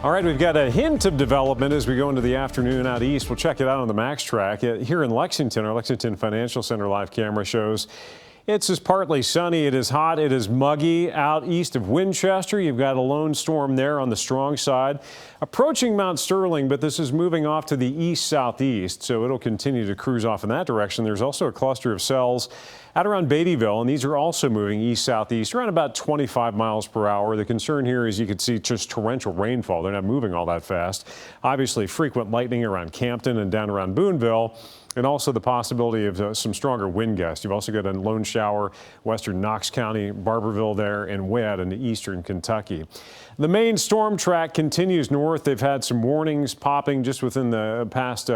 All right, we've got a hint of development as we go into the afternoon out east. We'll check it out on the Max Track. Here in Lexington, our Lexington Financial Center live camera shows it's just partly sunny. It is hot. It is muggy out east of Winchester. You've got a lone storm there on the strong side approaching Mount Sterling, but this is moving off to the east-southeast, so it'll continue to cruise off in that direction. There's also a cluster of cells out around Beattyville, and these are also moving east-southeast around about 25 miles per hour. The concern here is you can see just torrential rainfall. They're not moving all that fast. Obviously, frequent lightning around Campton and down around Boonville, and also the possibility of some stronger wind gusts. You've also got a lone shower western Knox County, Barberville there, and way out into eastern Kentucky. The main storm track continues north. They've had some warnings popping just within the past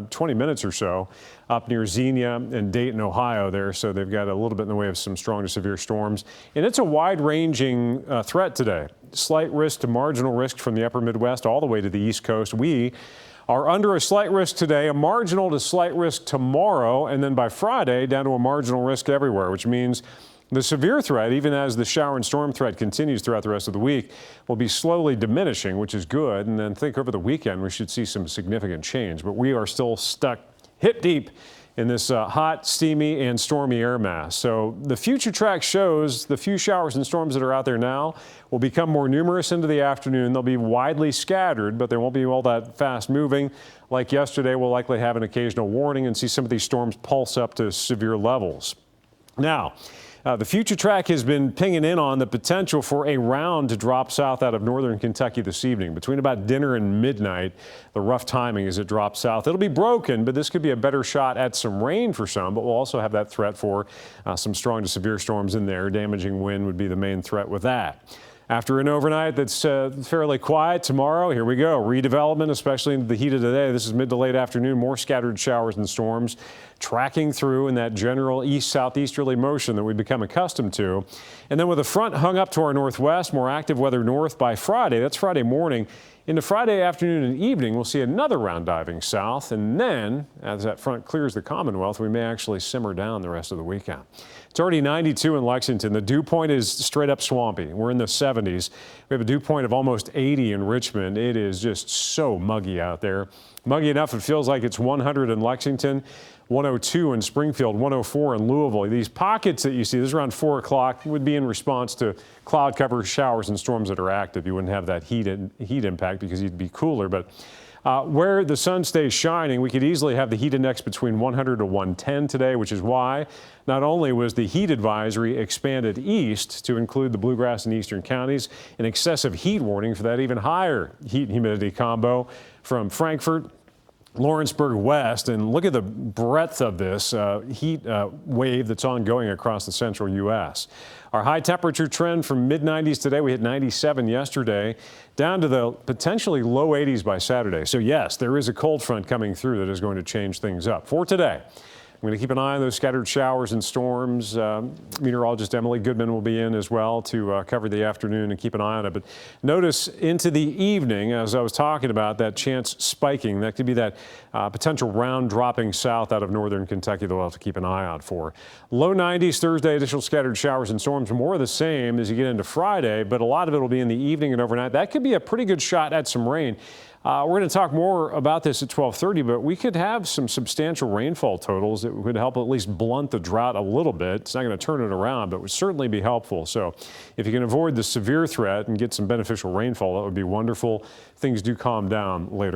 20 minutes or so up near Xenia and Dayton, Ohio there. So they've got a little bit in the way of some strong to severe storms. And it's a wide-ranging threat today. Slight risk to marginal risk from the upper Midwest all the way to the East Coast. We are under a slight risk today, a marginal to slight risk tomorrow, and then by Friday down to a marginal risk everywhere, which means the severe threat, even as the shower and storm threat continues throughout the rest of the week, will be slowly diminishing, which is good. And then think over the weekend, we should see some significant change. But we are still stuck hip deep in this hot, steamy, and stormy air mass. So the future track shows the few showers and storms that are out there now will become more numerous into the afternoon. They'll be widely scattered, but they won't be all that fast moving. Like yesterday, we'll likely have an occasional warning and see some of these storms pulse up to severe levels. Now, the future track has been pinging in on the potential for a round to drop south out of northern Kentucky this evening. Between about dinner and midnight, the rough timing as it drops south. It'll be broken, but this could be a better shot at some rain for some, but we'll also have that threat for some strong to severe storms in there. Damaging wind would be the main threat with that. After an overnight that's fairly quiet tomorrow, here we go. Redevelopment, especially into the heat of the day. This is mid to late afternoon. More scattered showers and storms tracking through in that general east-southeasterly motion that we've become accustomed to. And then with a front hung up to our northwest, more active weather north by Friday. That's Friday morning. Into Friday afternoon and evening, we'll see another round diving south. And then, as that front clears the Commonwealth, we may actually simmer down the rest of the weekend. It's already 92 in Lexington. The dew point is straight up swampy. We're in the 70s. We have a dew point of almost 80 in Richmond. It is just so muggy out there. Muggy enough it feels like it's 100 in Lexington, 102 in Springfield, 104 in Louisville. These pockets that you see, this is around 4 o'clock, would be in response to cloud cover showers and storms that are active. You wouldn't have that heat impact because you'd be cooler. But where the sun stays shining, we could easily have the heat index between 100 to 110 today, which is why not only was the heat advisory expanded east to include the bluegrass and eastern counties, an excessive heat warning for that even higher heat and humidity combo from Frankfort, Lawrenceburg west, and look at the breadth of this heat wave that's ongoing across the central U.S. Our high temperature trend from mid-90s today, we hit 97 yesterday, down to the potentially low 80s by Saturday. So yes, there is a cold front coming through that is going to change things up. For today, I'm going to keep an eye on those scattered showers and storms. Meteorologist Emily Goodman will be in as well to cover the afternoon and keep an eye on it. But notice into the evening, as I was talking about, that chance spiking. That could be that potential round dropping south out of northern Kentucky that we'll have to keep an eye out for. Low 90s Thursday, additional scattered showers and storms. More of the same as you get into Friday, but a lot of it will be in the evening and overnight. That could be a pretty good shot at some rain. We're going to talk more about this at 12:30, but we could have some substantial rainfall totals that would help at least blunt the drought a little bit. It's not going to turn it around, but would certainly be helpful. So if you can avoid the severe threat and get some beneficial rainfall, that would be wonderful. Things do calm down later.